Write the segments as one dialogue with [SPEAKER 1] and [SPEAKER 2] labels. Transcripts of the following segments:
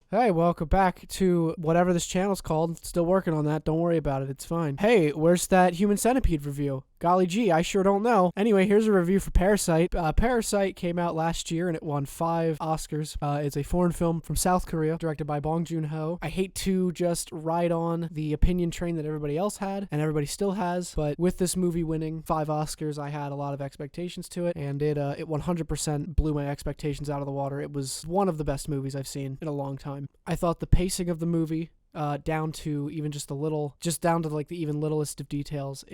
[SPEAKER 1] Hey, welcome back to whatever this channel's called. Still working on that. Don't worry about it. It's fine. Hey, where's that Human Centipede review? Golly gee, I sure don't know. Anyway, here's a review for Parasite. Parasite came out last year and it won 5 Oscars. It's a foreign film from South Korea, directed by Bong Joon-ho. I hate to just ride on the opinion train that everybody else had, and everybody still has, but with this movie winning 5 Oscars, I had a lot of expectations to it, and it 100% blew my expectations out of the water. It was one of the best movies I've seen in a long time. I thought the pacing of the movie, down to even just down to like the even littlest of details,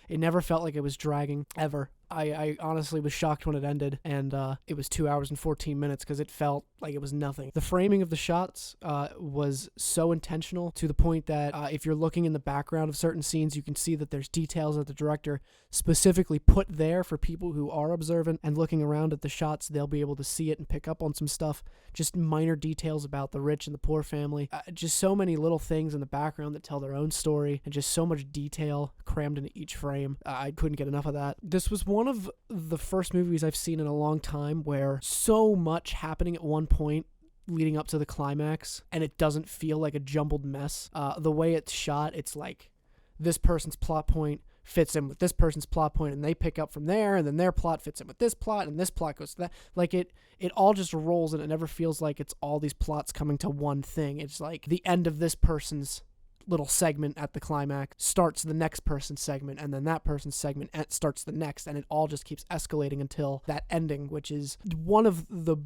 [SPEAKER 1] it never felt like it was dragging ever. I honestly was shocked when it ended, and it was 2 hours and 14 minutes because it felt like it was nothing. The framing of the shots was so intentional to the point that if you're looking in the background of certain scenes, you can see that there's details that the director specifically put there for people who are observant and looking around at the shots. They'll be able to see it and pick up on some stuff, just minor details about the rich and the poor family. Just so many little things in the background that tell their own story, and just so much detail crammed into each frame. I couldn't get enough of that. This was one of the first movies I've seen in a long time where so much happening at one point leading up to the climax, and it doesn't feel like a jumbled mess. The way it's shot, it's like this person's plot point fits in with this person's plot point, and they pick up from there, and then their plot fits in with this plot, and this plot goes to that. Like it all just rolls, and it never feels like it's all these plots coming to one thing. It's like the end of this person's little segment at the climax starts the next person's segment, and then that person's segment starts the next, and it all just keeps escalating until that ending, which is one of the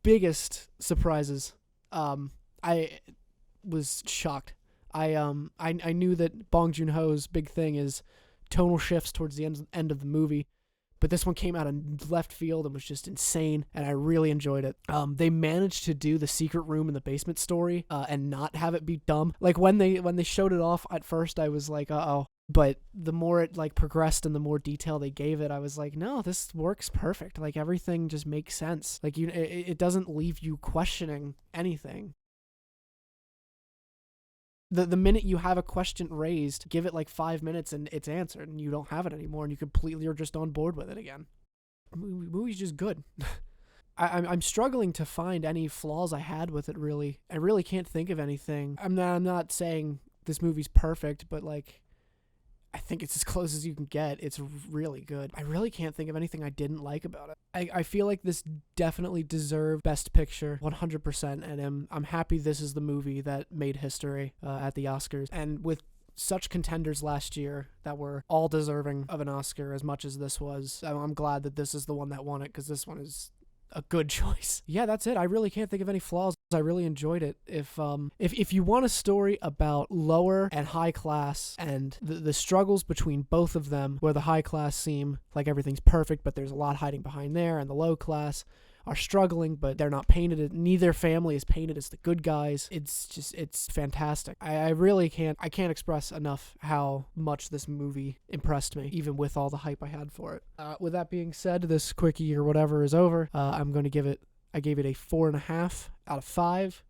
[SPEAKER 1] biggest surprises. I was shocked. I knew that Bong Joon-ho's big thing is tonal shifts towards the end of the movie, but this one came out of left field and was just insane, and I really enjoyed it. They managed to do the secret room in the basement story and not have it be dumb. Like when they showed it off at first, I was like, uh-oh. But the more it like progressed and the more detail they gave it, I was like, no, this works perfect. Like everything just makes sense. Like it doesn't leave you questioning anything. The minute you have a question raised, give it like 5 minutes and it's answered, and you don't have it anymore, and you completely are just on board with it again. Movie's just good. I'm struggling to find any flaws I had with it, really. I really can't think of anything. I'm not saying this movie's perfect, but like, I think it's as close as you can get. It's really good. I really can't think of anything I didn't like about it. I feel like this definitely deserved Best Picture 100%, and I'm happy this is the movie that made history at the Oscars. And with such contenders last year that were all deserving of an Oscar as much as this was, I'm glad that this is the one that won it, because this one is a good choice. Yeah, that's it. I really can't think of any flaws. I really enjoyed it. If you want a story about lower and high class and the struggles between both of them, where the high class seem like everything's perfect, but there's a lot hiding behind there, and the low class are struggling, but they're not painted. Neither family is painted as the good guys. It's fantastic. I really can't express enough how much this movie impressed me, even with all the hype I had for it. With that being said, this quickie or whatever is over. I gave it a 4.5 out of 5.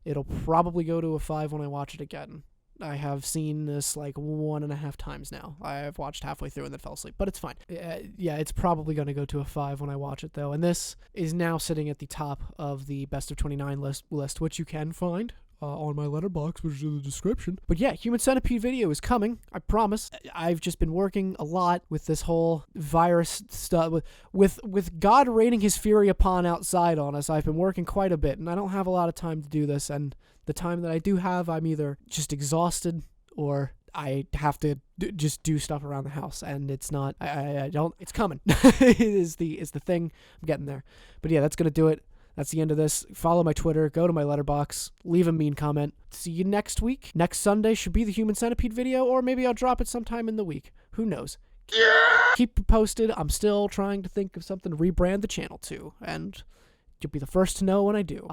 [SPEAKER 1] It'll probably go to a 5 when I watch it again. I have seen this like 1.5 times now. I've watched halfway through and then fell asleep, but it's fine. Yeah, it's probably going to go to a 5 when I watch it, though. And this is now sitting at the top of the Best of 29 list, which you can find on my letterbox, which is in the description. But yeah, Human Centipede video is coming, I promise. I've just been working a lot with this whole virus stuff, with God raining his fury upon outside on us. I've been working quite a bit, and I don't have a lot of time to do this, and the time that I do have, I'm either just exhausted or I have to just do stuff around the house, and it's not, it's coming. It is the thing. I'm getting there. But yeah, that's going to do it. That's the end of this. Follow my Twitter, go to my letterbox, leave a mean comment. See you next week. Next Sunday should be the Human Centipede video, or maybe I'll drop it sometime in the week. Who knows? Yeah! Keep posted. I'm still trying to think of something to rebrand the channel to, and you'll be the first to know when I do.